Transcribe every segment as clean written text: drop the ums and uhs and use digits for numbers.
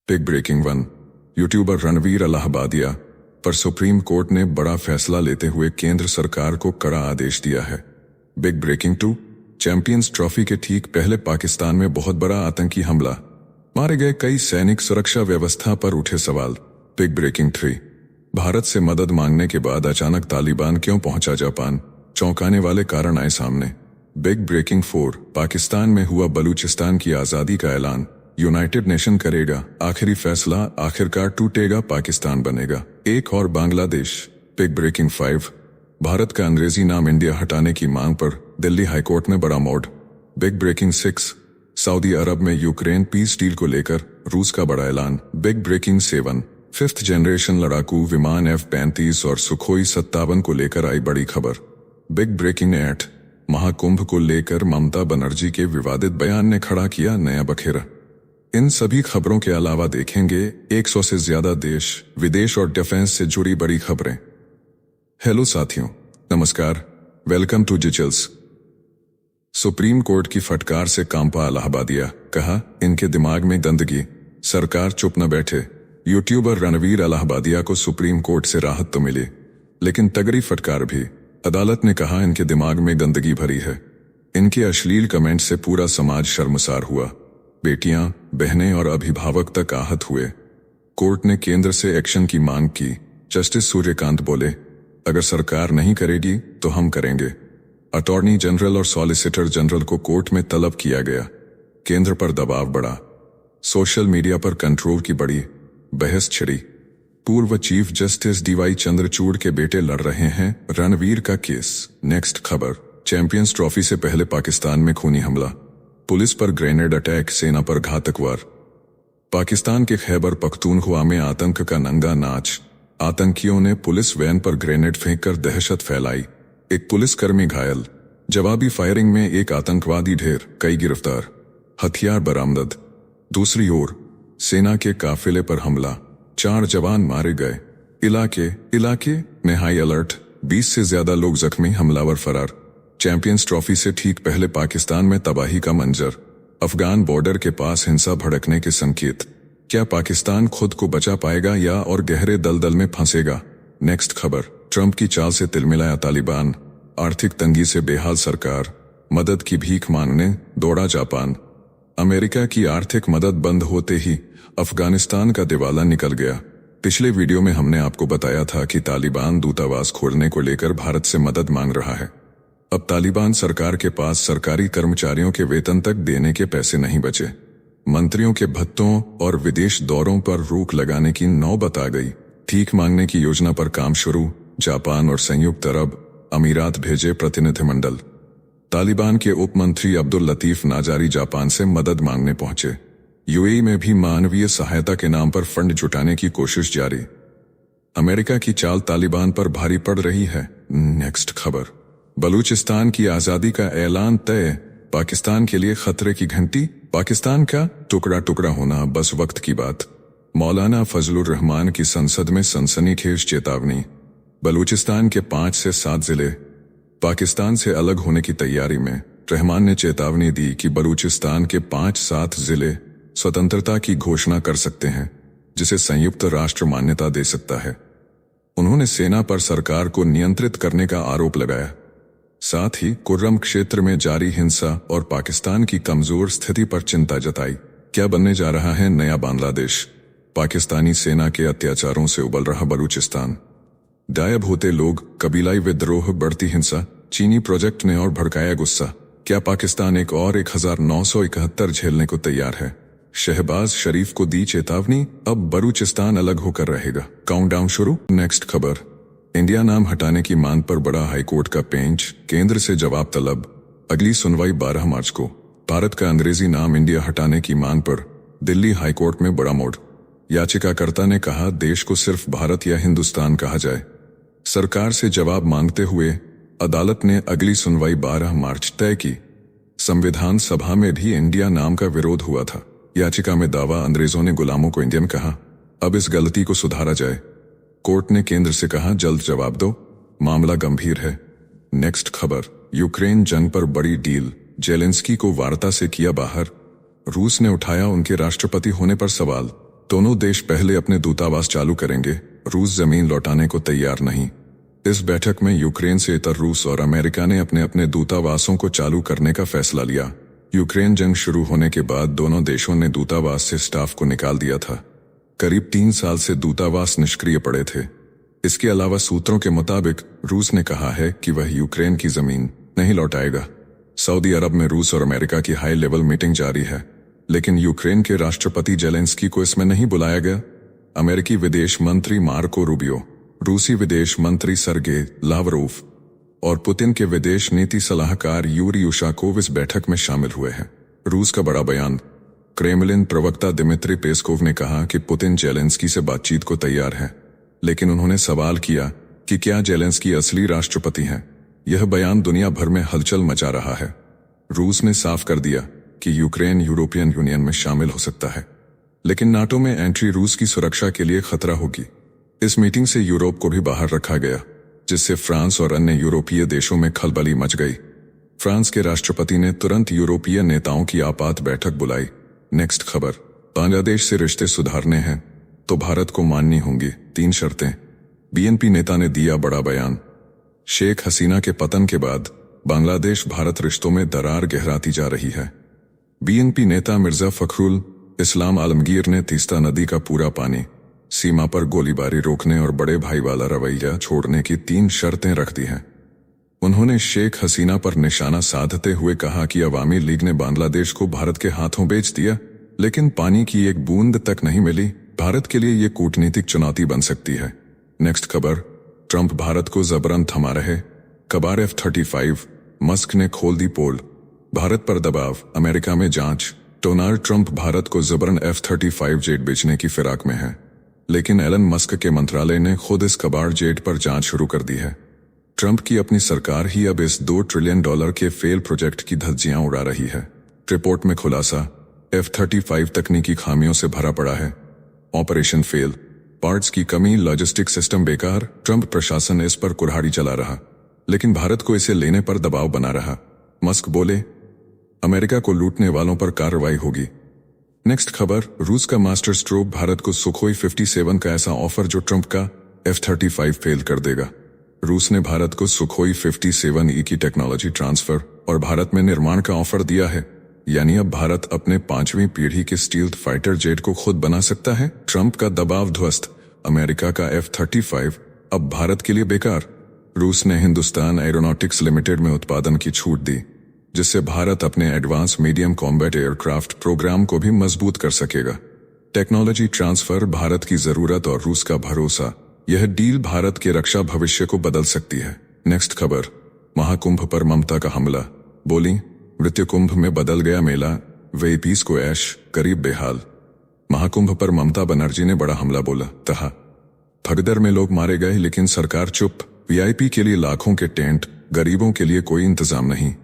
Big breaking one. Youtuber Ranveer Allahbadia पर supreme court ने बड़ा फैसला लेते हुए केंद्र सरकार को कड़ा आदेश दिया है। Big breaking two. Champions Trophy के ठीक पहले पाकिस्तान में बहुत बड़ा आतंकी हमला, मारे गए कई सैनिक, सुरक्षा व्यवस्था पर उठे सवाल। Big breaking three. भारत से मदद मांगने के बाद अचानक तालिबान क्यों पहुंचा जापान, चौंकाने वाले कारण आए सामने। Big breaking four. पाकिस्तान में हुआ बलूचिस्तान की आजादी का ऐलान, यूनाइटेड नेशन करेगा आखिरी फैसला, आखिरकार टूटेगा पाकिस्तान बनेगा एक और Bangladesh. Big breaking five. Bharat का अंग्रेजी नाम इंडिया हटाने की मांग पर दिल्ली हाईकोर्ट में बड़ा मोड़। Big breaking six. Saudi Arab में यूक्रेन पीस डील को लेकर रूस का बड़ा ऐलान। Big breaking seven. Fifth generation लड़ाकू विमान F-35 और सुखोई 57 को लेकर आई बड़ी खबर। Big breaking eight. महाकुंभ को लेकर ममता बनर्जी के विवादित बयान ने खड़ा किया नया बखेरा। इन सभी खबरों के अलावा देखेंगे 100 से ज्यादा देश, विदेश और डिफेंस से जुड़ी बड़ी खबरें। हेलो साथियों, नमस्कार, welcome to details. Supreme court की फटकार से कांपा अलाहाबादिया, कहा इनके दिमाग में गंदगी, सरकार चुप न बैठे। यूट्यूबर रणवीर अलाहाबादिया को सुप्रीम कोर्ट से राहत तो मिली, लेकिन तगड़ी फटकार भी। अदालत ने कहा इनके दिमाग में गंदगी भरी है। इनके अश्लील कमेंट से पूरा समाज शर्मसार हुआ, बेटियां, बहनें और अभिभावक तक आहत हुए। कोर्ट ने केंद्र से एक्शन की मांग की। जस्टिस सूर्यकांत बोले, अगर सरकार नहीं करेगी तो हम करेंगे। अटॉर्नी जनरल और सॉलिसिटर जनरल को कोर्ट में तलब किया गया। केंद्र पर दबाव बढ़ा, सोशल मीडिया पर कंट्रोल की बड़ी बहस छिड़ी। पूर्व चीफ जस्टिस DY चंद्रचूड़ के बेटे लड़ रहे हैं रणवीर का केस। नेक्स्ट खबर। चैंपियंस ट्रॉफी से पहले पाकिस्तान में खूनी हमला, पुलिस पर ग्रेनेड अटैक, सेना पर घातक वार। पाकिस्तान के खैबर पख्तूनख्वा में आतंक का नंगा नाच। आतंकियों ने पुलिस वैन पर ग्रेनेड फेंककर दहशत फैलाई, एक पुलिसकर्मी घायल। जवाबी फायरिंग में एक आतंकवादी ढेर, कई गिरफ्तार, हथियार बरामद। दूसरी ओर सेना के काफिले पर हमला, 4 जवान मारे गए। इलाके में हाई अलर्ट, 20 से ज्यादा लोग जख्मी, हमलावर फरार। चैंपियंस ट्रॉफी से ठीक पहले पाकिस्तान में तबाही का मंजर, अफगान बॉर्डर के पास हिंसा भड़कने के संकेत। क्या पाकिस्तान खुद को बचा पाएगा या और गहरे दलदल में फंसेगा? नेक्स्ट खबर। ट्रंप की चाल से तिलमिलाया तालिबान, आर्थिक तंगी से बेहाल सरकार, मदद की भीख मांगने दौड़ा जापान। अमेरिका की आर्थिक मदद बंद होते ही अफगानिस्तान का दिवाला निकल गया। पिछले वीडियो में हमने आपको बताया था कि तालिबान दूतावास खोलने को लेकर भारत से मदद मांग रहा है। अब तालिबान सरकार के पास सरकारी कर्मचारियों के वेतन तक देने के पैसे नहीं बचे। मंत्रियों के भत्तों और विदेश दौरों पर रोक लगाने की नौबत आ गई। भीख मांगने की योजना पर काम शुरू। जापान और संयुक्त अरब अमीरात भेजे प्रतिनिधिमंडल। तालिबान के उप मंत्री अब्दुल लतीफ नाजारी जापान से मदद मांगने पहुंचे। UAE में भी मानवीय सहायता के नाम पर फंड जुटाने की कोशिश जारी। अमेरिका की चाल तालिबान पर भारी पड़ रही है। नेक्स्ट खबर। बलूचिस्तान की आजादी का ऐलान तय, पाकिस्तान के लिए खतरे की घंटी। पाकिस्तान का टुकड़ा टुकड़ा होना बस वक्त की बात। मौलाना फजलुर रहमान की संसद में सनसनीखेज चेतावनी। बलूचिस्तान के 5 से 7 जिले पाकिस्तान से अलग होने की तैयारी में। रहमान ने चेतावनी दी कि बलूचिस्तान के 5-7 जिले स्वतंत्रता की घोषणा कर सकते हैं, जिसे संयुक्त राष्ट्र मान्यता दे सकता है। उन्होंने सेना पर सरकार को नियंत्रित करने का आरोप लगाया। साथ ही कुर्रम क्षेत्र में जारी हिंसा और पाकिस्तान की कमजोर स्थिति पर चिंता जताई। क्या बनने जा रहा है नया बांग्लादेश? पाकिस्तानी सेना के अत्याचारों से उबल रहा बलूचिस्तान। गायब होते लोग, कबीलाई विद्रोह, बढ़ती हिंसा, चीनी प्रोजेक्ट ने और भड़काया गुस्सा। क्या पाकिस्तान एक और 1971 झेलने को तैयार है? शहबाज शरीफ को दी चेतावनी, अब बलूचिस्तान अलग होकर रहेगा। काउंटडाउन शुरू। नेक्स्ट खबर। इंडिया नाम हटाने की मांग पर बड़ा हाईकोर्ट का बेंच, केंद्र से जवाब तलब। अगली सुनवाई 12 मार्च को। भारत का अंग्रेजी नाम इंडिया हटाने की मांग पर दिल्ली हाईकोर्ट में बड़ा मोड़। याचिकाकर्ता ने कहा देश को सिर्फ भारत या हिंदुस्तान कहा जाए। सरकार से जवाब मांगते हुए अदालत ने अगली सुनवाई 12 मार्च तय की। संविधान सभा में भी इंडिया नाम का विरोध हुआ था। याचिका में दावा, अंग्रेजों ने गुलामों को इंडियन कहा, अब इस गलती को सुधारा जाए। कोर्ट ने केंद्र से कहा जल्द जवाब दो, मामला गंभीर है। नेक्स्ट खबर। यूक्रेन जंग पर बड़ी डील, जेलेंस्की को वार्ता से किया बाहर। रूस ने उठाया उनके राष्ट्रपति होने पर सवाल। दोनों देश पहले अपने दूतावास चालू करेंगे, रूस जमीन लौटाने को तैयार नहीं। इस बैठक में यूक्रेन से इतर रूस और अमेरिका ने अपने अपने दूतावासों को चालू करने का फैसला लिया। यूक्रेन जंग शुरू होने के बाद दोनों देशों ने दूतावास से स्टाफ को निकाल दिया था। करीब 3 साल से दूतावास निष्क्रिय पड़े थे। इसके अलावा सूत्रों के मुताबिक रूस ने कहा है कि वह यूक्रेन की जमीन नहीं लौटाएगा। सऊदी अरब में रूस और अमेरिका की हाई लेवल मीटिंग जारी है, लेकिन यूक्रेन के राष्ट्रपति जेलेंस्की को इसमें नहीं बुलाया गया। अमेरिकी विदेश मंत्री मार्को रूबियो, रूसी विदेश मंत्री सर्गे लावरोव और पुतिन के विदेश नीति सलाहकार यूरी उशाकोव इस बैठक में शामिल हुए हैं। रूस का बड़ा बयान। क्रेमलिन प्रवक्ता दिमित्री पेस्कोव ने कहा कि पुतिन जेलेंस्की से बातचीत को तैयार है, लेकिन उन्होंने सवाल किया कि क्या जेलेंस्की असली राष्ट्रपति हैं। यह बयान दुनिया भर में हलचल मचा रहा है। रूस ने साफ कर दिया कि यूक्रेन यूरोपियन यूनियन में शामिल हो सकता है, लेकिन नाटो में एंट्री रूस की सुरक्षा के लिए खतरा होगी। इस मीटिंग से यूरोप को भी बाहर रखा गया, जिससे फ्रांस और अन्य यूरोपीय देशों में खलबली मच गई। फ्रांस के राष्ट्रपति ने तुरंत यूरोपीय नेताओं की आपात बैठक बुलाई। नेक्स्ट खबर। बांग्लादेश से रिश्ते सुधारने हैं तो भारत को माननी होंगी 3 शर्तें। बीएनपी नेता ने दिया बड़ा बयान। शेख हसीना के पतन के बाद बांग्लादेश भारत रिश्तों में दरार गहराती जा रही है। बीएनपी नेता मिर्जा फखरुल इस्लाम आलमगीर ने तीस्ता नदी का पूरा पानी, सीमा पर गोलीबारी रोकने और बड़े भाई वाला रवैया छोड़ने की 3 शर्तें रख दी हैं। उन्होंने शेख हसीना पर निशाना साधते हुए कहा कि अवामी लीग ने बांग्लादेश को भारत के हाथों बेच दिया, लेकिन पानी की एक बूंद तक नहीं मिली। भारत के लिए ये कूटनीतिक चुनौती बन सकती है। नेक्स्ट खबर। ट्रंप भारत को जबरन थमा रहे, कबार F-35, मस्क ने खोल दी पोल। भारत पर दबाव, अमेरिका में जांच। डोनाल्ड ट्रंप भारत को जबरन F-35 जेट बेचने की फिराक में है, लेकिन एलन मस्क के मंत्रालय ने खुद इस कबाड़ जेट पर जांच शुरू कर दी है। ट्रंप की अपनी सरकार ही अब इस $2 ट्रिलियन के फेल प्रोजेक्ट की धज्जियां उड़ा रही है। रिपोर्ट में खुलासा, F-35 तकनीकी खामियों से भरा पड़ा है। ऑपरेशन फेल, पार्ट्स की कमी, लॉजिस्टिक सिस्टम बेकार। ट्रंप प्रशासन इस पर कुल्हाड़ी चला रहा, लेकिन भारत को इसे लेने पर दबाव बना रहा। मस्क बोले, अमेरिका को लूटने वालों पर कार्रवाई होगी। नेक्स्ट खबर। रूस का मास्टर स्ट्रोक भारत को सुखोई 57 का ऐसा ऑफर जो ट्रंप का F-35 फेल कर देगा। रूस ने भारत को सुखोई 57E की टेक्नोलॉजी ट्रांसफर और भारत में निर्माण का ऑफर दिया है, यानी अब भारत अपने 5वीं पीढ़ी के स्टील्थ फाइटर जेट को खुद बना सकता है। ट्रंप का दबाव ध्वस्त, अमेरिका का F-35 अब भारत के लिए बेकार। रूस ने हिंदुस्तान एरोनॉटिक्स लिमिटेड में उत्पादन की छूट दी, जिससे भारत अपने advance medium combat aircraft programme को भी मजबूत कर सकेगा। टेक्नोलॉजी ट्रांसफर, भारत की जरूरत और रूस का भरोसा, यह डील भारत के रक्षा भविष्य को बदल सकती है। नेक्स्ट खबर। महाकुंभ पर ममता का हमला, बोली, मृत्यु कुंभ में बदल गया मेला, वीआईपीज को ऐश, करीब बेहाल। महाकुंभ पर ममता बनर्जी ने बड़ा हमला बोला, कहा भगदड़ में लोग मारे गए लेकिन सरकार चुप। वीआईपी के लिए लाखों के टेंट, गरीबों के लिए कोई इंतजाम नहीं।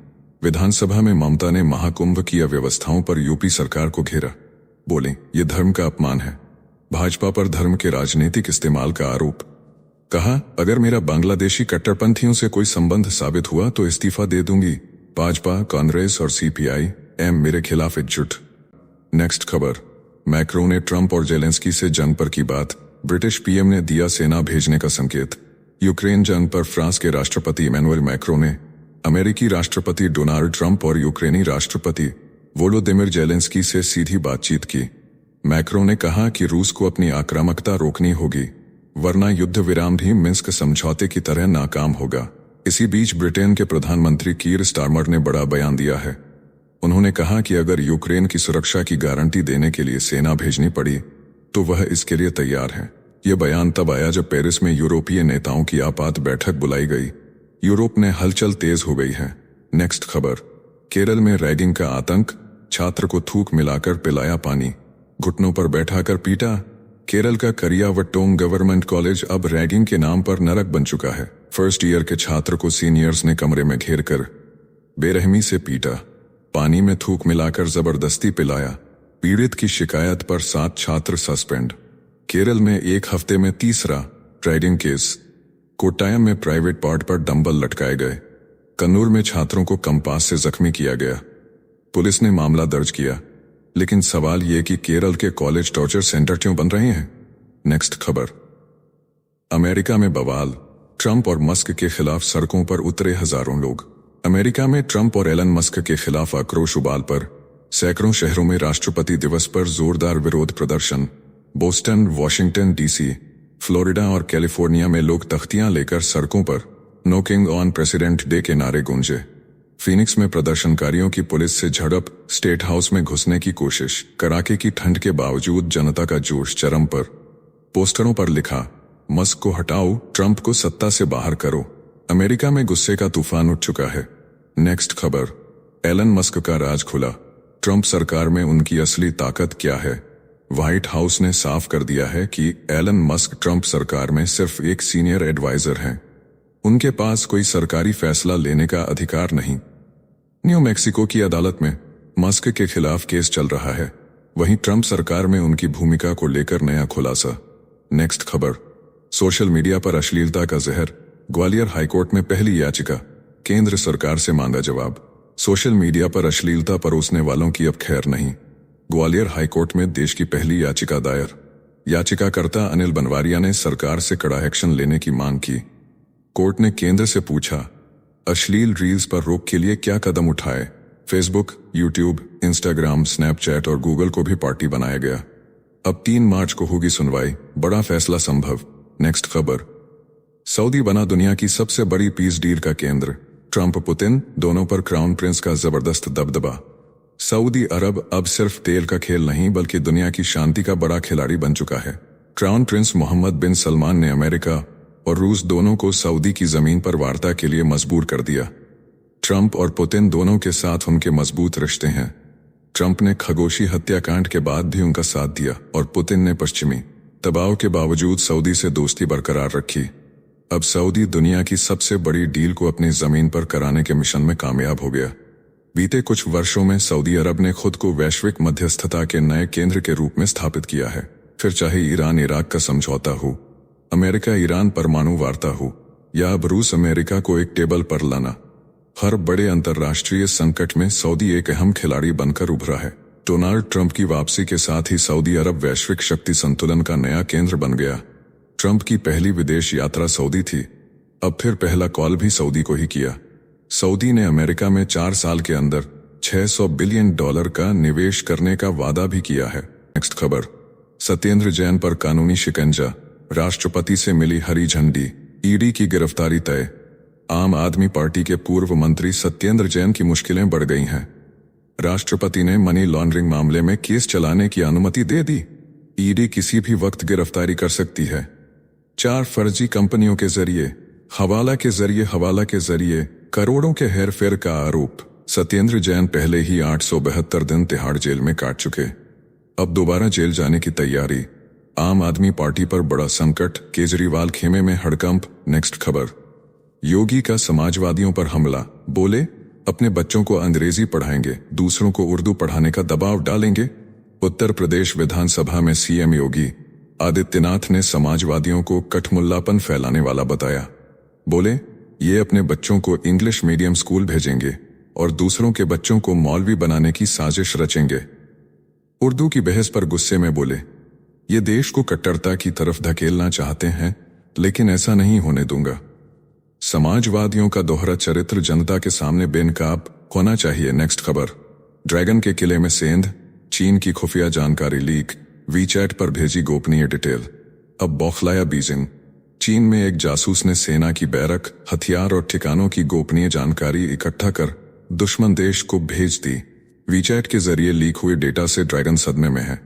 विधानसभा में ममता ने महाकुंभ की अव्यवस्थाओं पर यूपी सरकार को घेरा। बोली, ये धर्म का अपमान है। भाजपा पर धर्म के राजनीतिक इस्तेमाल का आरोप। कहा, अगर मेरा बांग्लादेशी कट्टरपंथियों से कोई संबंध साबित हुआ तो इस्तीफा दे दूंगी। भाजपा, कांग्रेस और CPI-M मेरे खिलाफ एकजुट। नेक्स्ट खबर। मैक्रो ने ट्रंप और जेलेंस्की से जंग पर की बात, ब्रिटिश पीएम ने दिया सेना भेजने का संकेत। यूक्रेन जंग पर फ्रांस के राष्ट्रपति इमैनुअल मैक्रो ने अमेरिकी राष्ट्रपति डोनाल्ड ट्रंप और यूक्रेनी राष्ट्रपति वोलोदिमिर जेलेंस्की से सीधी बातचीत की। मैक्रो ने कहा कि रूस को अपनी आक्रामकता रोकनी होगी, वरना युद्ध विराम भी मिन्स्क समझौते की तरह नाकाम होगा। इसी बीच ब्रिटेन के प्रधानमंत्री कीर स्टारमर ने बड़ा बयान दिया है। उन्होंने कहा कि अगर यूक्रेन की सुरक्षा की गारंटी देने के लिए सेना भेजनी पड़ी तो वह इसके लिए तैयार है। यह बयान तब आया जब पेरिस में यूरोपीय नेताओं की आपात बैठक बुलाई गई। यूरोप में हलचल तेज हो गई है। नेक्स्ट खबर। केरल में रैगिंग का आतंक, छात्र को थूक मिलाकर पिलाया पानी, घुटनों पर बैठाकर पीटा। केरल का करियावट्टोम गवर्नमेंट कॉलेज अब रैगिंग के नाम पर नरक बन चुका है। फर्स्ट ईयर के छात्र को सीनियर्स ने कमरे में घेर कर बेरहमी से पीटा, पानी में थूक मिलाकर जबरदस्ती पिलाया। पीड़ित की शिकायत पर 7 छात्र सस्पेंड। केरल में एक हफ्ते में तीसरा रैगिंग केस। कोट्टायम में प्राइवेट पार्ट पर डंबल लटकाए गए। कन्नूर में छात्रों को कंपास से जख्मी किया गया। पुलिस ने मामला दर्ज किया। लेकिन सवाल ये कि केरल के कॉलेज टॉर्चर सेंटर क्यों बन रहे हैं। नेक्स्ट खबर। अमेरिका में बवाल, ट्रंप और मस्क के खिलाफ सड़कों पर उतरे हजारों लोग। अमेरिका में ट्रंप और एलन मस्क के खिलाफ आक्रोश उबाल पर सैकड़ों शहरों में राष्ट्रपति दिवस पर जोरदार विरोध प्रदर्शन। बोस्टन, वॉशिंगटन डीसी, फ्लोरिडा और कैलिफोर्निया में लोग तख्तियां लेकर सड़कों पर नॉकिंग ऑन प्रेसिडेंट डे के नारे गूंजे। फीनिक्स में प्रदर्शनकारियों की पुलिस से झड़प, स्टेट हाउस में घुसने की कोशिश। कड़ाके की ठंड के बावजूद जनता का जोश चरम पर। पोस्टरों पर लिखा, मस्क को हटाओ, ट्रंप को सत्ता से बाहर करो। अमेरिका में गुस्से का तूफान उठ चुका है। नेक्स्ट खबर। एलन मस्क का राज खुला, ट्रंप सरकार में उनकी असली ताकत क्या है। व्हाइट हाउस ने साफ कर दिया है कि एलन मस्क ट्रंप सरकार में सिर्फ एक सीनियर एडवाइजर हैं। उनके पास कोई सरकारी फैसला लेने का अधिकार नहीं। न्यू मैक्सिको की अदालत में मस्क के खिलाफ केस चल रहा है, वहीं ट्रंप सरकार में उनकी भूमिका को लेकर नया खुलासा। नेक्स्ट खबर। सोशल मीडिया पर अश्लीलता का जहर, ग्वालियर हाईकोर्ट में पहली याचिका, केंद्र सरकार से मांगा जवाब। सोशल मीडिया पर अश्लीलता परोसने वालों की अब खैर नहीं। ग्वालियर हाईकोर्ट में देश की पहली याचिका दायर। याचिकाकर्ता अनिल बनवारिया ने सरकार से कड़ा एक्शन लेने की मांग की। कोर्ट ने केंद्र से पूछा, अश्लील रील्स पर रोक के लिए क्या कदम उठाए। फेसबुक, यूट्यूब, इंस्टाग्राम, स्नैपचैट और गूगल को भी पार्टी बनाया गया। अब 3 मार्च को होगी सुनवाई, बड़ा फैसला संभव। नेक्स्ट खबर। सऊदी बना दुनिया की सबसे बड़ी पीस डील का केंद्र। ट्रंप पुतिन दोनों पर क्राउन प्रिंस का जबरदस्त दबदबा। सऊदी अरब अब सिर्फ तेल का खेल नहीं बल्कि दुनिया की शांति का बड़ा खिलाड़ी बन चुका है। क्राउन प्रिंस मोहम्मद बिन सलमान ने अमेरिका और रूस दोनों को सऊदी की जमीन पर वार्ता के लिए मजबूर कर दिया। ट्रंप और पुतिन दोनों के साथ उनके मजबूत रिश्ते हैं। ट्रंप ने खगोशी हत्याकांड के बाद भी उनका साथ दिया और पुतिन ने पश्चिमी दबाव के बावजूद सऊदी से दोस्ती बरकरार रखी। अब सऊदी दुनिया की सबसे बड़ी डील को अपनी जमीन पर कराने के मिशन में कामयाब हो गया। बीते कुछ वर्षों में सऊदी अरब ने खुद को वैश्विक मध्यस्थता के नए केंद्र के रूप में स्थापित किया है। फिर चाहे ईरान इराक का समझौता हो, अमेरिका ईरान परमाणु वार्ता हो या अब रूस अमेरिका को एक टेबल पर लाना, हर बड़े अंतर्राष्ट्रीय संकट में सऊदी एक अहम खिलाड़ी बनकर उभरा है। डोनाल्ड ट्रंप की वापसी के साथ ही सऊदी अरब वैश्विक शक्ति संतुलन का नया केंद्र बन गया। ट्रंप की पहली विदेश यात्रा सऊदी थी, अब फिर पहला कॉल भी सऊदी को ही किया। सऊदी ने अमेरिका में 4 साल के अंदर $600 बिलियन का निवेश करने का वादा भी किया है। नेक्स्ट खबर। सत्येंद्र जैन पर कानूनी शिकंजा, राष्ट्रपति से मिली हरी झंडी, ईडी की गिरफ्तारी तय। आम आदमी पार्टी के पूर्व मंत्री सत्येंद्र जैन की मुश्किलें बढ़ गई हैं। राष्ट्रपति ने मनी लॉन्ड्रिंग मामले में केस चलाने की अनुमति दे दी। ईडी किसी भी वक्त गिरफ्तारी कर सकती है। 4 फर्जी कंपनियों के जरिए हवाला के जरिए करोड़ों के हेरफेर का आरोप। सत्येंद्र जैन पहले ही 872 दिन तिहाड़ जेल में काट चुके, अब दोबारा जेल जाने की तैयारी। आम आदमी पार्टी पर बड़ा संकट, केजरीवाल खेमे में हड़कंप। नेक्स्ट खबर। योगी का समाजवादियों पर हमला, बोले अपने बच्चों को अंग्रेजी पढ़ाएंगे, दूसरों को उर्दू पढ़ाने का दबाव डालेंगे। उत्तर प्रदेश विधानसभा में सीएम योगी आदित्यनाथ ने समाजवादियों को कठमुल्लापन फैलाने वाला बताया। बोले ये अपने बच्चों को इंग्लिश मीडियम स्कूल भेजेंगे और दूसरों के बच्चों को मौलवी बनाने की साजिश रचेंगे। उर्दू की बहस पर गुस्से में बोले, ये देश को कट्टरता की तरफ धकेलना चाहते हैं, लेकिन ऐसा नहीं होने दूंगा। समाजवादियों का दोहरा चरित्र जनता के सामने बेनकाब होना चाहिए। नेक्स्ट खबर। ड्रैगन के किले में सेंध, चीन की खुफिया जानकारी लीक, वीचैट पर भेजी गोपनीय डिटेल। अब बौखलाया बीजिंग। चीन में एक जासूस ने सेना की बैरक, हथियार और ठिकानों की गोपनीय जानकारी इकट्ठा कर दुश्मन देश को भेज दी। वीचैट के जरिए लीक हुए डेटा से ड्रैगन सदमे में है।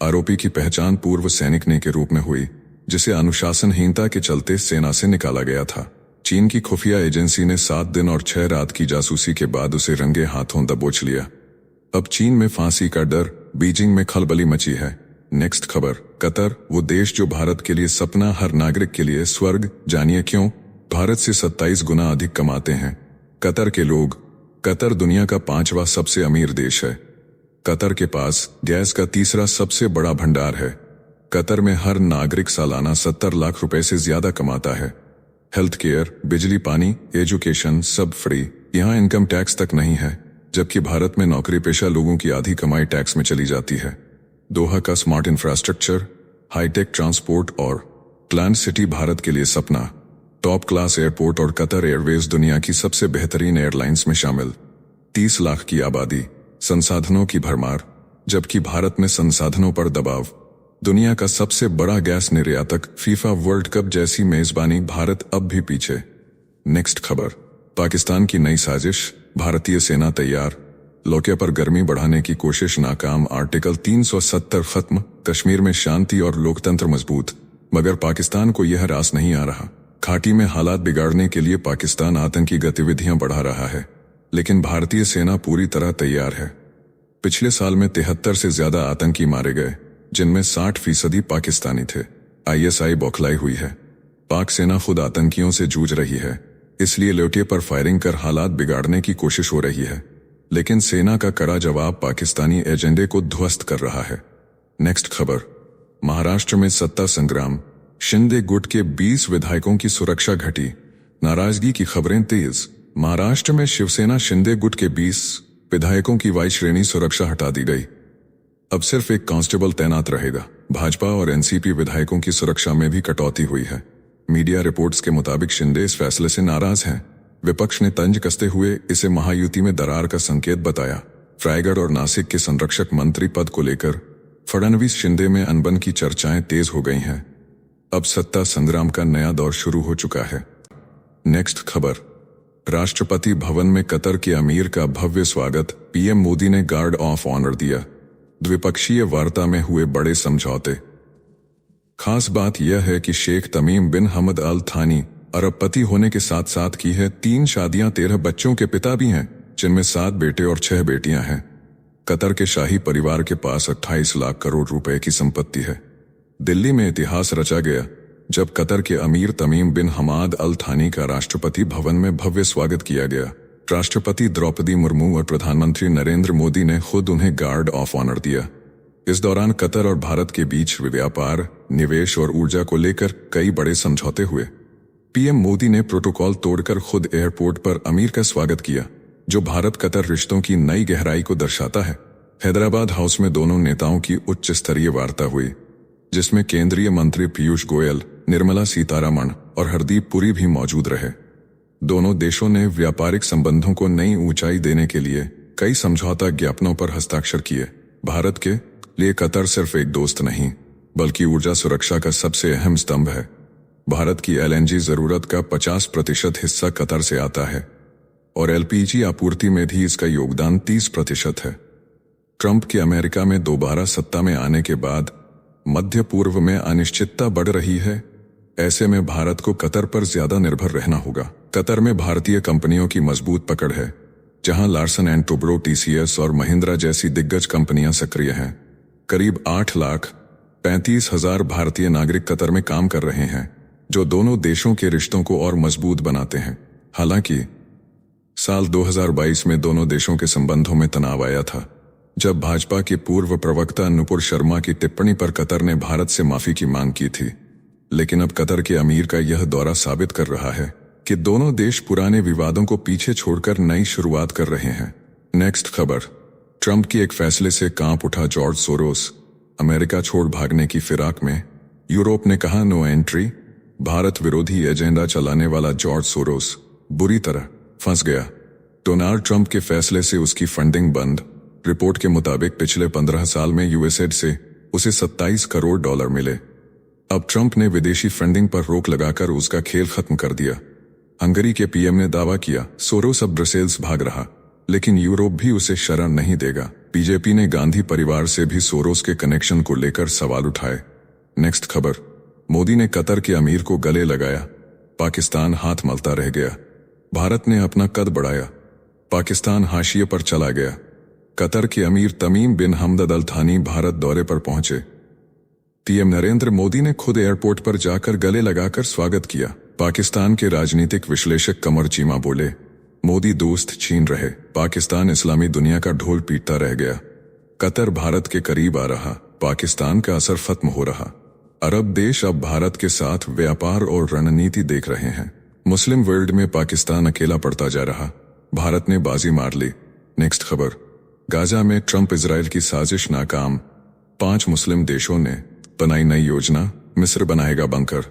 आरोपी की पहचान पूर्व सैनिक ने के रूप में हुई, जिसे अनुशासनहीनता के चलते सेना से निकाला गया था। चीन की खुफिया एजेंसी ने 7 दिन और 6 रात की जासूसी के बाद उसे रंगे हाथों दबोच लिया। अब चीन में फांसी का डर, बीजिंग में खलबली मची है। नेक्स्ट खबर। कतर, वो देश जो भारत के लिए सपना, हर नागरिक के लिए स्वर्ग। जानिए क्यों? भारत से 27 गुना अधिक कमाते हैं कतर के लोग। कतर दुनिया का 5वां सबसे अमीर देश है। कतर के पास गैस का 3रा सबसे बड़ा भंडार है। कतर में हर नागरिक सालाना 70 लाख रुपए से ज्यादा कमाता है। हेल्थ केयर, बिजली, पानी, एजुकेशन सब फ्री। यहाँ इनकम टैक्स तक नहीं है, जबकि भारत में नौकरी पेशा लोगों की आधी कमाई टैक्स में चली जाती है। दोहा का स्मार्ट इंफ्रास्ट्रक्चर, हाईटेक ट्रांसपोर्ट और प्लान सिटी भारत के लिए सपना। टॉप क्लास एयरपोर्ट और कतर एयरवेज दुनिया की सबसे बेहतरीन एयरलाइंस में शामिल। 30 लाख की आबादी, संसाधनों की भरमार। जबकि भारत में संसाधनों पर दबाव। दुनिया का सबसे बड़ा गैस निर्यातक, फीफा वर्ल्ड कप जैसी मेजबानी, भारत अब भी पीछे। नेक्स्ट खबर, पाकिस्तान की नई साजिश, भारतीय सेना तैयार, लोकिया पर गर्मी बढ़ाने की कोशिश नाकाम, आर्टिकल 370 खत्म, कश्मीर में शांति और लोकतंत्र मजबूत। मगर पाकिस्तान को यह रास नहीं आ रहा। घाटी में हालात बिगाड़ने के लिए पाकिस्तान आतंकी गतिविधियां बढ़ा रहा है, लेकिन भारतीय सेना पूरी तरह तैयार है। पिछले साल में 73 से ज्यादा आतंकी मारे गए, जिनमें 60% पाकिस्तानी थे। ISI बौखलाई हुई है। पाक सेना खुद आतंकियों से जूझ रही है, इसलिए लोटिया पर फायरिंग कर हालात बिगाड़ने की कोशिश हो रही है, लेकिन सेना का कड़ा जवाब पाकिस्तानी एजेंडे को ध्वस्त कर रहा है। नेक्स्ट खबर, महाराष्ट्र में सत्ता संग्राम, शिंदे गुट के 20 विधायकों की सुरक्षा घटी, नाराजगी की खबरें तेज। महाराष्ट्र में शिवसेना शिंदे गुट के 20 विधायकों की वाई श्रेणी सुरक्षा हटा दी गई। अब सिर्फ एक कांस्टेबल तैनात रहेगा। भाजपा और एनसीपी विधायकों की सुरक्षा में भी कटौती हुई है। मीडिया रिपोर्ट्स के मुताबिक शिंदे इस फैसले से नाराज हैं। विपक्ष ने तंज कसते हुए इसे महायुति में दरार का संकेत बताया। रायगढ़ और नासिक के संरक्षक मंत्री पद को लेकर फडणवीस शिंदे में अनबन की चर्चाएं तेज हो गई हैं। अब सत्ता संग्राम का नया दौर शुरू हो चुका है। नेक्स्ट खबर, राष्ट्रपति भवन में कतर के अमीर का भव्य स्वागत, पीएम मोदी ने गार्ड ऑफ ऑनर दिया। द्विपक्षीय वार्ता में हुए बड़े समझौते। खास बात यह है कि शेख तमीम बिन हमद अल थानी अरबपति होने के साथ साथ की है 3 शादियां, 13 बच्चों के पिता भी हैं, जिनमें 7 बेटे और 6 बेटियां हैं। कतर के शाही परिवार के पास 28 लाख करोड़ रुपए की संपत्ति है। दिल्ली में इतिहास रचा गया जब कतर के अमीर तमीम बिन हमाद अल थानी का राष्ट्रपति भवन में भव्य स्वागत किया गया। राष्ट्रपति द्रौपदी मुर्मू और प्रधानमंत्री नरेंद्र मोदी ने खुद उन्हें गार्ड ऑफ ऑनर दिया। इस दौरान कतर और भारत के बीच व्यापार, निवेश और ऊर्जा को लेकर कई बड़े समझौते हुए। पीएम मोदी ने प्रोटोकॉल तोड़कर खुद एयरपोर्ट पर अमीर का स्वागत किया, जो भारत कतर रिश्तों की नई गहराई को दर्शाता है। हैदराबाद हाउस में दोनों नेताओं की उच्च स्तरीय वार्ता हुई, जिसमें केंद्रीय मंत्री पीयूष गोयल, निर्मला सीतारमण और हरदीप पुरी भी मौजूद रहे। दोनों देशों ने व्यापारिक संबंधों को नई ऊंचाई देने के लिए कई समझौता ज्ञापनों पर हस्ताक्षर किए। भारत के लिए कतर सिर्फ एक दोस्त नहीं, बल्कि ऊर्जा सुरक्षा का सबसे अहम स्तंभ है। भारत की LNG जरूरत का 50% हिस्सा कतर से आता है और LPG आपूर्ति में भी इसका योगदान 30% है। ट्रंप के अमेरिका में दोबारा सत्ता में आने के बाद मध्य पूर्व में अनिश्चितता बढ़ रही है। ऐसे में भारत को कतर पर ज्यादा निर्भर रहना होगा। कतर में भारतीय कंपनियों की मजबूत पकड़ है, जहां लार्सन एंड टुब्रो, TCS और महिंद्रा जैसी दिग्गज कंपनियां सक्रिय हैं। करीब 8,35,000 भारतीय नागरिक कतर में काम कर रहे हैं, जो दोनों देशों के रिश्तों को और मजबूत बनाते हैं। हालांकि साल 2022 में दोनों देशों के संबंधों में तनाव आया था, जब भाजपा के पूर्व प्रवक्ता नुपुर शर्मा की टिप्पणी पर कतर ने भारत से माफी की मांग की थी। लेकिन अब कतर के अमीर का यह दौरा साबित कर रहा है कि दोनों देश पुराने विवादों को पीछे छोड़कर नई शुरुआत कर रहे हैं। नेक्स्ट खबर, ट्रंप की एक फैसले से कांप उठा जॉर्ज सोरोस। अमेरिका छोड़ भागने की फिराक में यूरोप ने कहा नो एंट्री। भारत विरोधी एजेंडा चलाने वाला जॉर्ज सोरोस बुरी तरह फंस गया। डोनाल्ड ट्रंप के फैसले से उसकी फंडिंग बंद। रिपोर्ट के मुताबिक पिछले 15 साल में यूएसएड से उसे $27 करोड़ मिले। अब ट्रंप ने विदेशी फंडिंग पर रोक लगाकर उसका खेल खत्म कर दिया। हंगरी के पीएम ने दावा किया सोरोस अब ब्रसेल्स भाग रहा, लेकिन यूरोप भी उसे शरण नहीं देगा। बीजेपी ने गांधी परिवार से भी सोरोस के कनेक्शन को लेकर सवाल उठाए। नेक्स्ट खबर, मोदी ने कतर के अमीर को गले लगाया, पाकिस्तान हाथ मलता रह गया। भारत ने अपना कद बढ़ाया, पाकिस्तान हाशिए पर चला गया। कतर के अमीर तमीम बिन हमद अल थानी भारत दौरे पर पहुंचे। पीएम नरेंद्र मोदी ने खुद एयरपोर्ट पर जाकर गले लगाकर स्वागत किया। पाकिस्तान के राजनीतिक विश्लेषक कमर चीमा बोले, मोदी दोस्त छीन रहे, पाकिस्तान इस्लामी दुनिया का ढोल पीटता रह गया। कतर भारत के करीब आ रहा, पाकिस्तान का असर खत्म हो रहा। अरब देश अब भारत के साथ व्यापार और रणनीति देख रहे हैं। मुस्लिम वर्ल्ड में पाकिस्तान अकेला पड़ता जा रहा। भारत ने बाजी मार ली। नेक्स्ट खबर, गाजा में ट्रंप इजराइल की साजिश नाकाम, 5 मुस्लिम देशों ने बनाई नई योजना, मिस्र बनाएगा बंकर।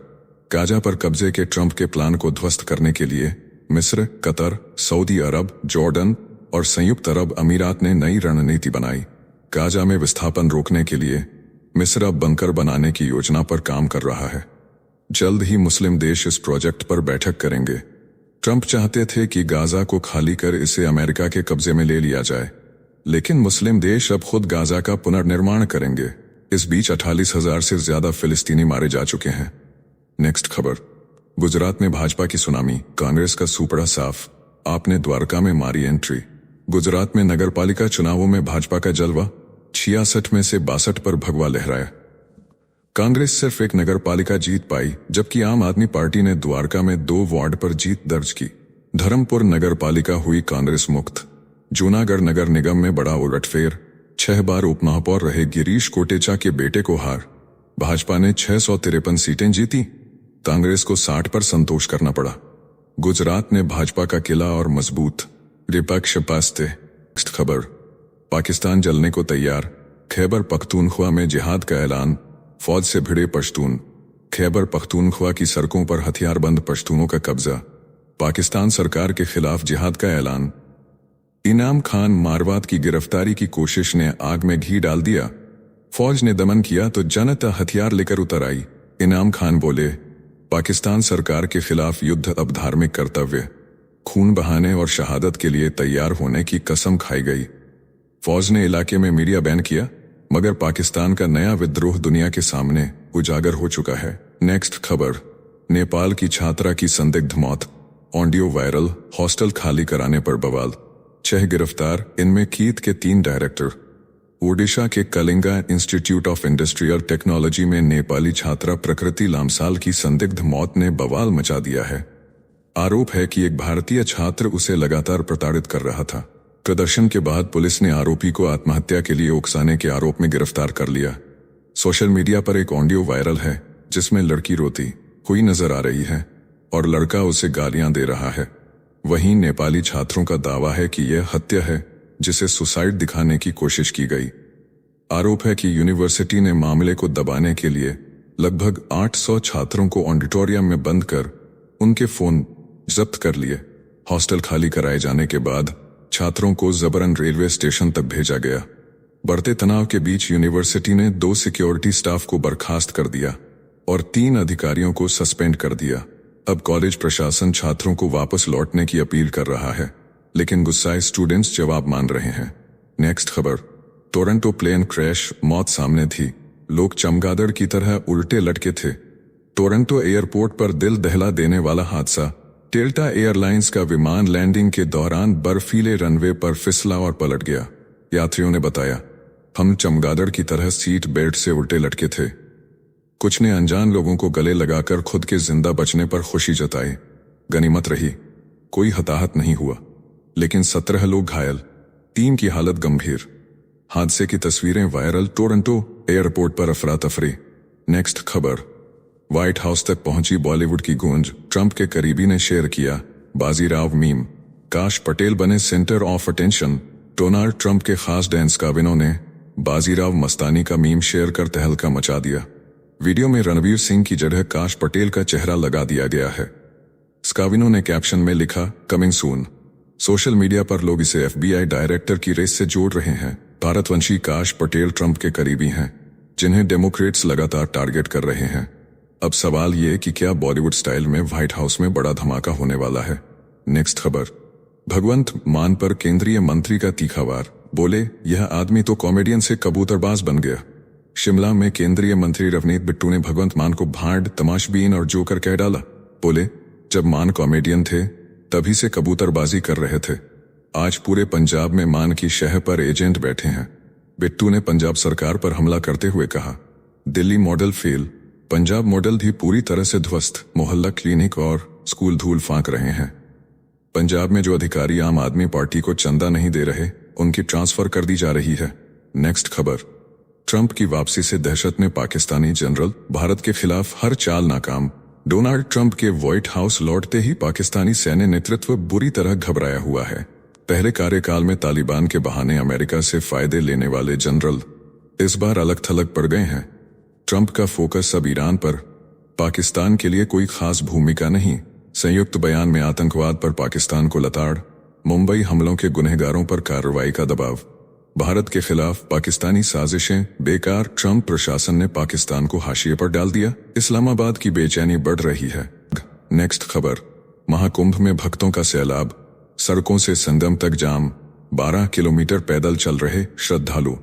गाजा पर कब्जे के ट्रंप के प्लान को ध्वस्त करने के लिए मिस्र, कतर, सऊदी अरब, जॉर्डन और संयुक्त अरब अमीरात ने नई रणनीति बनाई। गाजा में विस्थापन रोकने के लिए मिस्र अब बंकर बनाने की योजना पर काम कर रहा है। जल्द ही मुस्लिम देश इस प्रोजेक्ट पर बैठक करेंगे। ट्रंप चाहते थे कि गाजा को खाली कर इसे अमेरिका के कब्जे में ले लिया जाए, लेकिन मुस्लिम देश अब खुद गाजा का पुनर्निर्माण करेंगे। इस बीच 48,000 से ज्यादा फिलिस्तीनी मारे जा चुके हैं। नेक्स्ट खबर, गुजरात में भाजपा की सुनामी, कांग्रेस का सूपड़ा साफ, आपने द्वारका में मारी एंट्री। गुजरात में नगरपालिका चुनावों में भाजपा का जलवा, 66 में से 62 पर भगवा लहराया। कांग्रेस सिर्फ एक नगरपालिका जीत पाई, जबकि आम आदमी पार्टी ने द्वारका में 2 वार्ड पर जीत दर्ज की। धर्मपुर नगरपालिका हुई कांग्रेस मुक्त। जूनागढ़ नगर निगम में बड़ा उलटफेर, 6 बार उपमहापौर रहे गिरीश कोटेचा के बेटे को हार। भाजपा ने 653 सीटें जीती, कांग्रेस को 60 पर संतोष करना पड़ा। गुजरात ने भाजपा का किला और मजबूत, विपक्ष पास्ते। नेक्स्ट खबर, पाकिस्तान जलने को तैयार, खैबर पख्तूनख्वा में जिहाद का ऐलान, फौज से भिड़े पश्तून। खैबर पख्तूनख्वा की सड़कों पर हथियारबंद पश्तूनों का कब्जा, पाकिस्तान सरकार के खिलाफ जिहाद का ऐलान। इनाम खान मारवात की गिरफ्तारी की कोशिश ने आग में घी डाल दिया। फौज ने दमन किया तो जनता हथियार लेकर उतर आई। इनाम खान बोले, पाकिस्तान सरकार के खिलाफ युद्ध अब धार्मिक कर्तव्य, खून बहाने और शहादत के लिए तैयार होने की कसम खाई गई। फौज ने इलाके में मीडिया बैन किया, मगर पाकिस्तान का नया विद्रोह दुनिया के सामने उजागर हो चुका है। नेक्स्ट खबर, नेपाल की छात्रा की संदिग्ध मौत, ऑडियो वायरल, हॉस्टल खाली कराने पर बवाल, 6 गिरफ्तार, इनमें कीट के 3 डायरेक्टर। ओडिशा के Kalinga institute of industrial technology में नेपाली छात्रा प्रकृति लामसाल की संदिग्ध मौत ने बवाल मचा दिया है। आरोप है कि एक भारतीय छात्र उसे लगातार प्रताड़ित कर रहा था। प्रदर्शन के बाद पुलिस ने आरोपी को आत्महत्या के लिए उकसाने के आरोप में गिरफ्तार कर लिया। सोशल मीडिया पर एक ऑडियो वायरल है जिसमें लड़की रोती हुई नजर आ रही है और लड़का उसे गालियां दे रहा है। वहीं नेपाली छात्रों का दावा है कि यह हत्या है, जिसे सुसाइड दिखाने की कोशिश की गई। आरोप है कि यूनिवर्सिटी ने मामले को दबाने के लिए लगभग 800 छात्रों को ऑडिटोरियम में बंद कर उनके फोन जब्त कर लिए। हॉस्टल खाली कराए जाने के बाद छात्रों को जबरन रेलवे स्टेशन तक भेजा गया। बढ़ते तनाव के बीच यूनिवर्सिटी ने 2 सिक्योरिटी स्टाफ को बर्खास्त कर दिया और 3 अधिकारियों को सस्पेंड कर दिया। अब कॉलेज प्रशासन छात्रों को वापस लौटने की अपील कर रहा है, लेकिन गुस्साए स्टूडेंट्स जवाब मान रहे हैं। नेक्स्ट खबर, टोरंटो प्लेन क्रैश, मौत सामने थी, लोग चमगादड़ की तरह उल्टे लटके थे। टोरंटो एयरपोर्ट पर दिल दहला देने वाला हादसा, डेल्टा एयरलाइंस का विमान लैंडिंग के दौरान बर्फीले रनवे पर फिसला और पलट गया। यात्रियों ने बताया, हम चमगादड़ की तरह सीट बेल्ट से उल्टे लटके थे। कुछ ने अनजान लोगों को गले लगाकर खुद के जिंदा बचने पर खुशी जताई। गनीमत रही, कोई हताहत नहीं हुआ, लेकिन 17 लोग घायल, 3 की हालत गंभीर। हादसे की तस्वीरें वायरल, टोरंटो एयरपोर्ट पर अफरा तफरी। नेक्स्ट खबर, व्हाइट हाउस तक पहुंची बॉलीवुड की गूंज, ट्रंप के करीबी ने शेयर किया बाजीराव मीम, काश पटेल बने centre of attention. Donald Trump के खास डांस काविनों ने बाजीराव मस्तानी का मीम शेयर कर तहलका मचा दिया। वीडियो में रणवीर सिंह की जगह काश पटेल का चेहरा लगा दिया गया है। स्काविनो ने कैप्शन में लिखा, कमिंग सून। सोशल मीडिया पर लोग इसे FBI डायरेक्टर की रेस से जोड़ रहे हैं। भारतवंशी काश पटेल ट्रंप के करीबी हैं, जिन्हें डेमोक्रेट्स लगातार टारगेट कर रहे हैं। अब सवाल ये कि क्या बॉलीवुड स्टाइल में व्हाइट हाउस में बड़ा धमाका होने वाला है। नेक्स्ट खबर, भगवंत मान पर केंद्रीय मंत्री का तीखा वार, बोले यह आदमी तो कॉमेडियन से कबूतरबाज बन गया। शिमला में केंद्रीय मंत्री रवनीत बिट्टू ने भगवंत मान को भांड, तमाशबीन और जोकर कह डाला। बोले, जब मान कॉमेडियन थे तभी से कबूतरबाजी कर रहे थे, आज पूरे पंजाब में मान की शह पर एजेंट बैठे हैं। बिट्टू ने पंजाब सरकार पर हमला करते हुए कहा, Delhi model fail, Punjab model भी पूरी तरह से ध्वस्त, मोहल्ला क्लिनिक और स्कूल धूल फांक रहे हैं। पंजाब में जो अधिकारी आम आदमी पार्टी को चंदा नहीं दे रहे, उनकी ट्रांसफर कर दी जा रही है। नेक्स्ट खबर, ट्रंप की वापसी से दहशत में पाकिस्तानी जनरल, भारत के खिलाफ हर चाल नाकाम। डोनाल्ड ट्रंप के व्हाइट हाउस लौटते ही पाकिस्तानी सैन्य नेतृत्व बुरी तरह घबराया हुआ है। पहले कार्यकाल में तालिबान के बहाने अमेरिका से फायदे लेने वाले जनरल इस बार अलग थलग पड़ गए हैं। ट्रंप का फोकस अब ईरान पर, पाकिस्तान के लिए कोई खास भूमिका नहीं। संयुक्त बयान में आतंकवाद पर पाकिस्तान को लताड़, मुंबई हमलों के गुनहगारों पर कार्रवाई का दबाव, भारत के खिलाफ पाकिस्तानी साजिशें बेकार, ट्रंप प्रशासन ने पाकिस्तान को हाशिए पर डाल दिया, इस्लामाबाद की बेचैनी बढ़ रही है। नेक्स्ट खबर, महाकुंभ में भक्तों का सैलाब, सड़कों से संगम तक जाम, 12 किलोमीटर पैदल चल रहे श्रद्धालु।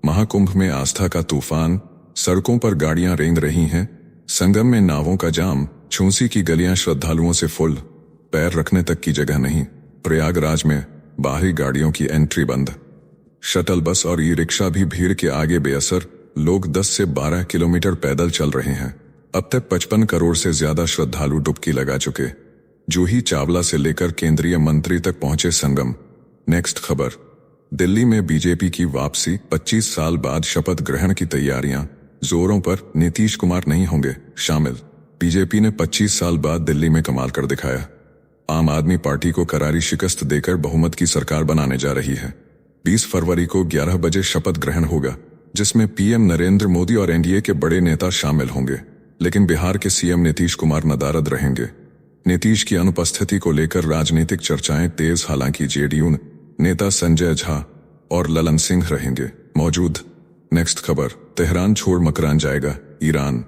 महाकुंभ में आस्था का तूफान, सड़कों पर गाड़ियां रेंग रही हैं, संगम में नावों का जाम, छूंसी की गलियां श्रद्धालुओं से फुल, पैर रखने तक की जगह नहीं। प्रयागराज में बाहरी गाड़ियों की एंट्री बंद, शटल बस और ई रिक्शा भी भीड़ के आगे बेअसर, लोग 10 से 12 किलोमीटर पैदल चल रहे हैं। अब तक 55 करोड़ से ज्यादा श्रद्धालु डुबकी लगा चुके। जूही चावला से लेकर केंद्रीय मंत्री तक पहुंचे संगम। नेक्स्ट खबर, दिल्ली में बीजेपी की वापसी, 25 साल बाद शपथ ग्रहण की तैयारियां जोरों पर, नीतीश कुमार नहीं होंगे शामिल। बीजेपी ने 25 साल बाद दिल्ली में कमाल कर दिखाया। आम आदमी पार्टी को करारी शिकस्त देकर बहुमत की सरकार बनाने जा रही है। 20 फरवरी को 11 बजे शपथ ग्रहण होगा, जिसमें पीएम नरेंद्र मोदी और एनडीए के बड़े नेता शामिल होंगे, लेकिन बिहार के सीएम नीतीश कुमार नदारद रहेंगे। नीतीश की अनुपस्थिति को लेकर राजनीतिक चर्चाएं तेज, हालांकि जेडीयू नेता संजय झा और ललन सिंह रहेंगे मौजूद। नेक्स्ट खबर, तेहरान छोड़ मकरान जाएगा ईरान,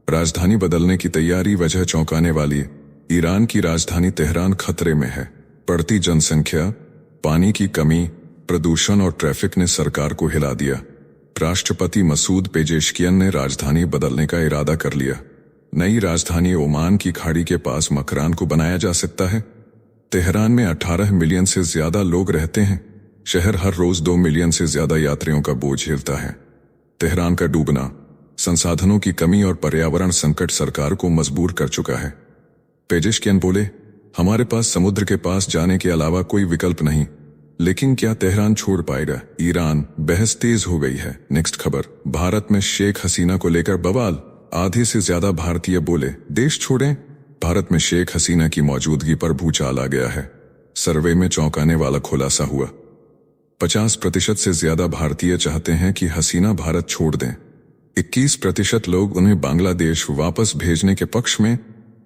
राजधानी बदलने की तैयारी, वजह चौंकाने वाली। ईरान की राजधानी तेहरान खतरे में है। बढ़ती जनसंख्या, पानी की कमी, प्रदूषण और ट्रैफिक ने सरकार को हिला दिया। राष्ट्रपति मसूद पेजेशकियन ने राजधानी बदलने का इरादा कर लिया। नई राजधानी ओमान की खाड़ी के पास मकरान को बनाया जा सकता है। तेहरान में 18 मिलियन से ज्यादा लोग रहते हैं। शहर हर रोज 2 मिलियन से ज्यादा यात्रियों का बोझ झेलता है। तेहरान का डूबना, संसाधनों की कमी और पर्यावरण संकट सरकार को मजबूर कर चुका है। पेजेशकियन बोले, हमारे पास समुद्र के पास जाने के अलावा कोई विकल्प नहीं, लेकिन क्या तेहरान छोड़ पाएगा ईरान? बहस तेज हो गई है। नेक्स्ट खबर, भारत में शेख हसीना को लेकर बवाल, आधे से ज्यादा भारतीय बोले देश छोड़ें। भारत में शेख हसीना की मौजूदगी पर भूचाल आ गया है। सर्वे में चौंकाने वाला खुलासा हुआ। 50% से ज्यादा भारतीय चाहते हैं कि हसीना भारत छोड़ दें। 21% लोग उन्हें बांग्लादेश वापस भेजने के पक्ष में,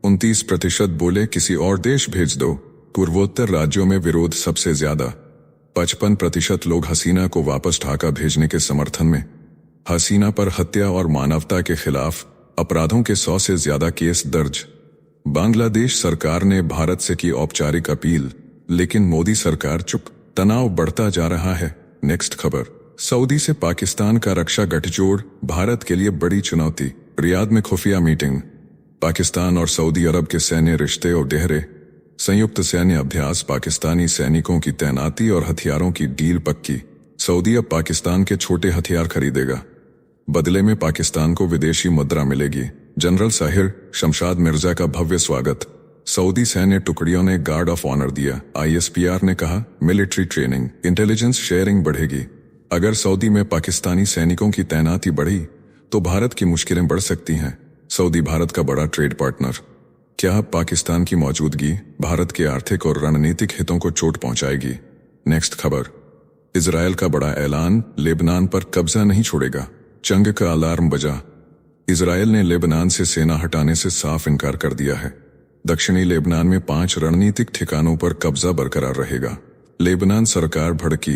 29% बोले किसी और देश भेज दो। पूर्वोत्तर राज्यों में विरोध सबसे ज्यादा, 55% लोग हसीना को वापस ढाका भेजने के समर्थन में। हसीना पर हत्या और मानवता के खिलाफ अपराधों के 100 से ज्यादा केस दर्ज। बांग्लादेश सरकार ने भारत से की औपचारिक अपील, लेकिन मोदी सरकार चुप। तनाव बढ़ता जा रहा है। नेक्स्ट खबर, सऊदी से पाकिस्तान का रक्षा गठजोड़ भारत के लिए बड़ी चुनौती। रियाद में खुफिया मीटिंग, पाकिस्तान और सऊदी अरब के सैन्य रिश्ते और गहरे। संयुक्त सैन्य अभ्यास, पाकिस्तानी सैनिकों की तैनाती और हथियारों की डील पक्की। सऊदी अब पाकिस्तान के छोटे हथियार खरीदेगा, बदले में पाकिस्तान को विदेशी मुद्रा मिलेगी। जनरल साहिर शमशाद मिर्जा का भव्य स्वागत। सऊदी सैन्य टुकड़ियों ने गार्ड ऑफ ऑनर दिया। आईएसपीआर ने कहा, मिलिट्री ट्रेनिंग, इंटेलिजेंस शेयरिंग बढ़ेगी। अगर सऊदी में पाकिस्तानी सैनिकों की तैनाती बढ़ी तो भारत की मुश्किलें बढ़ सकती हैं। सऊदी भारत का बड़ा ट्रेड पार्टनर। क्या पाकिस्तान की मौजूदगी भारत के आर्थिक और रणनीतिक हितों को चोट पहुंचाएगी? नेक्स्ट खबर, इजरायल का बड़ा ऐलान, लेबनान पर कब्जा नहीं छोड़ेगा। जंग का अलार्म बजा। इजरायल ने लेबनान से सेना हटाने से साफ इनकार कर दिया है। दक्षिणी लेबनान में 5 रणनीतिक ठिकानों पर कब्जा बरकरार रहेगा। लेबनान सरकार भड़की,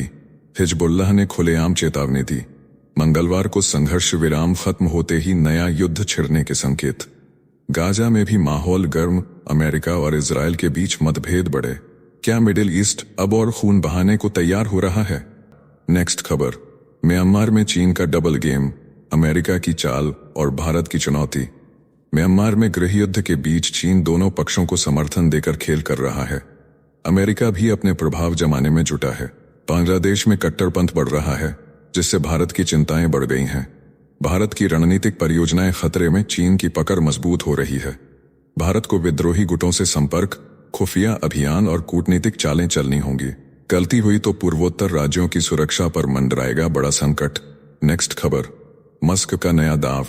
हिजबुल्लाह ने खुलेआम चेतावनी दी। मंगलवार को संघर्ष विराम खत्म होते ही नया युद्ध छिड़ने के संकेत। गाजा में भी माहौल गर्म, अमेरिका और इजरायल के बीच मतभेद बढ़े। क्या मिडिल ईस्ट अब और खून बहाने को तैयार हो रहा है? नेक्स्ट खबर, म्यांमार में चीन का डबल गेम, अमेरिका की चाल और भारत की चुनौती। म्यांमार में गृह युद्ध के बीच चीन दोनों पक्षों को समर्थन देकर खेल कर रहा है। अमेरिका भी अपने प्रभाव जमाने में जुटा है। बांग्लादेश में कट्टरपंथ बढ़ रहा है, जिससे भारत की चिंताएं बढ़ गई हैं। भारत की रणनीतिक परियोजनाएं खतरे में, चीन की पकड़ मजबूत हो रही है। भारत को विद्रोही गुटों से संपर्क, खुफिया अभियान और कूटनीतिक चालें चलनी होंगी। गलती हुई तो पूर्वोत्तर राज्यों की सुरक्षा पर मंडराएगा बड़ा संकट। नेक्स्ट खबर, मस्क का नया दाव,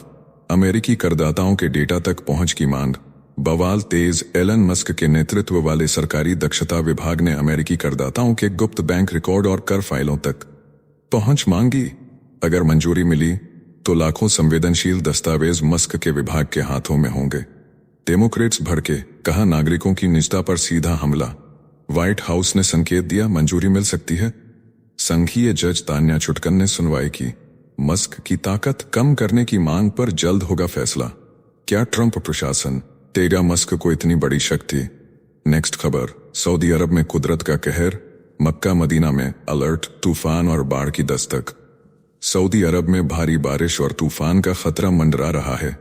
अमेरिकी करदाताओं के डेटा तक पहुंच की मांग। बवाल तेज। एलन मस्क के नेतृत्व वाले सरकारी दक्षता विभाग ने अमेरिकी करदाताओं के गुप्त बैंक रिकॉर्ड और कर फाइलों तक पहुंच मांगी। अगर मंजूरी मिली तो लाखों संवेदनशील दस्तावेज मस्क के विभाग के हाथों में होंगे। डेमोक्रेट्स भड़के, कहा नागरिकों की निजता पर सीधा हमला। व्हाइट हाउस ने संकेत दिया मंजूरी मिल सकती है। संघीय जज तान्या चुटकन ने सुनवाई की। मस्क की ताकत कम करने की मांग पर जल्द होगा फैसला। क्या ट्रंप प्रशासन देगा मस्क को इतनी बड़ी शक्ति? नेक्स्ट खबर, सऊदी अरब में कुदरत का कहर, मक्का मदीना में अलर्ट, तूफान और बाढ़ की दस्तक। सऊदी अरब में भारी बारिश और तूफान का खतरा मंडरा रहा है।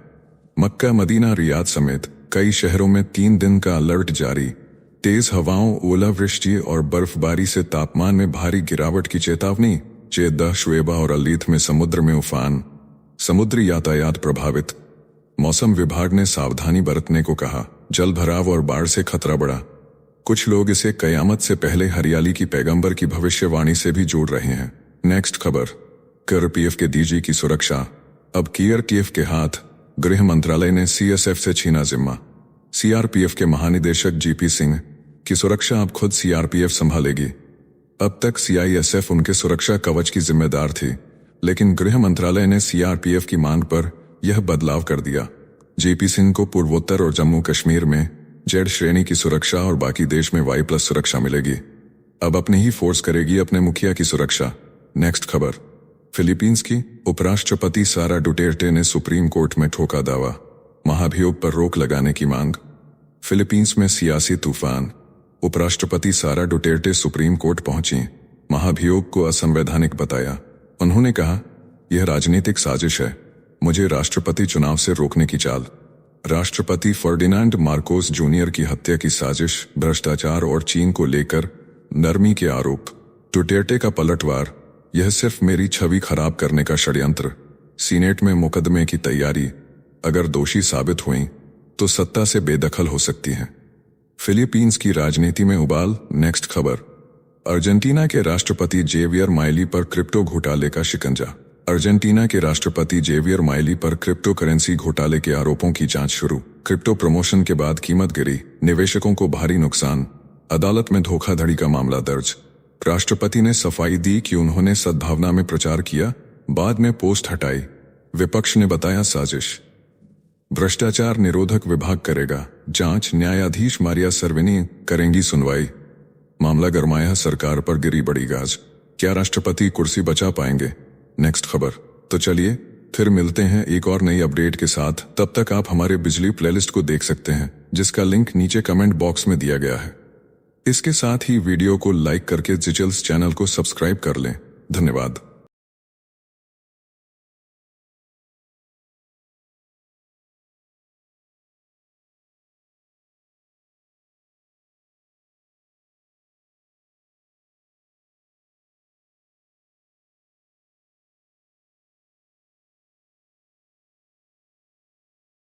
मक्का मदीना रियाद समेत कई शहरों में 3 दिन का अलर्ट जारी। तेज हवाओं, ओलावृष्टि और बर्फबारी से तापमान में भारी गिरावट की चेतावनी। जेद्दा, शुएबा और अलीथ में समुद्र में उफान, समुद्री यातायात प्रभावित। मौसम विभाग ने सावधानी बरतने को कहा। जल भराव और बाढ़ से खतरा बढ़ा। कुछ लोग इसे कयामत से पहले हरियाली की पैगंबर की भविष्यवाणी से भी जोड़ रहे हैं। नेक्स्ट खबर, सीआरपीएफ के डीजी की सुरक्षा अब सीआरपीएफ के हाथ। गृह मंत्रालय ने सीएसएफ से छीना जिम्मा। सीआरपीएफ के महानिदेशक जीपी सिंह की सुरक्षा अब खुद सीआरपीएफ संभालेगी। अब तक सीआईएसएफ उनके सुरक्षा कवच की जिम्मेदार थी, लेकिन गृह मंत्रालय ने सीआरपीएफ की मांग पर यह बदलाव कर दिया। जीपी सिंह को पूर्वोत्तर और जम्मू कश्मीर में जेड श्रेणी की सुरक्षा और बाकी देश में वाई+ सुरक्षा मिलेगी। अब अपनी ही फोर्स करेगी अपने मुखिया की सुरक्षा। नेक्स्ट खबर, फिलीपींस की उपराष्ट्रपति सारा डुटेर्टे ने सुप्रीम कोर्ट में ठोका दावा। महाभियोग पर रोक लगाने की मांग। फिलीपींस में सियासी तूफान। उपराष्ट्रपति सारा डुटेर्टे सुप्रीम कोर्ट पहुंची। महाभियोग को असंवैधानिक बताया। उन्होंने कहा, यह राजनीतिक साजिश है, मुझे राष्ट्रपति चुनाव से रोकने की चाल। राष्ट्रपति फर्डिनांड मार्कोस जूनियर की हत्या की साजिश, भ्रष्टाचार और चीन को लेकर नरमी के आरोप। डुटेर्टे का पलटवार, यह सिर्फ मेरी छवि खराब करने का षड्यंत्र। सीनेट में मुकदमे की तैयारी, अगर दोषी साबित हुई तो सत्ता से बेदखल हो सकती हैं। फिलीपींस की राजनीति में उबाल। नेक्स्ट खबर, अर्जेंटीना के राष्ट्रपति जेवियर माइली पर क्रिप्टो घोटाले का शिकंजा। अर्जेंटीना के राष्ट्रपति जेवियर माइली पर क्रिप्टो करेंसी घोटाले के आरोपों की जांच शुरू। क्रिप्टो प्रमोशन के बाद कीमत गिरी, निवेशकों को भारी नुकसान। अदालत में धोखाधड़ी का मामला दर्ज। राष्ट्रपति ने सफाई दी कि उन्होंने सद्भावना में प्रचार किया, बाद में पोस्ट हटाई। विपक्ष ने बताया साजिश। भ्रष्टाचार निरोधक विभाग करेगा जांच, न्यायाधीश मारिया सर्विनी करेंगी सुनवाई। मामला गरमाया, सरकार पर गिरी बड़ी गाज। क्या राष्ट्रपति कुर्सी बचा पाएंगे? नेक्स्ट खबर, तो चलिए फिर मिलते हैं एक और नई अपडेट के साथ। तब तक आप हमारे बिजली प्लेलिस्ट को देख सकते हैं, जिसका लिंक नीचे कमेंट बॉक्स में दिया गया है। इसके साथ ही वीडियो को लाइक करके जिचल्स चैनल को सब्सक्राइब कर लें। धन्यवाद।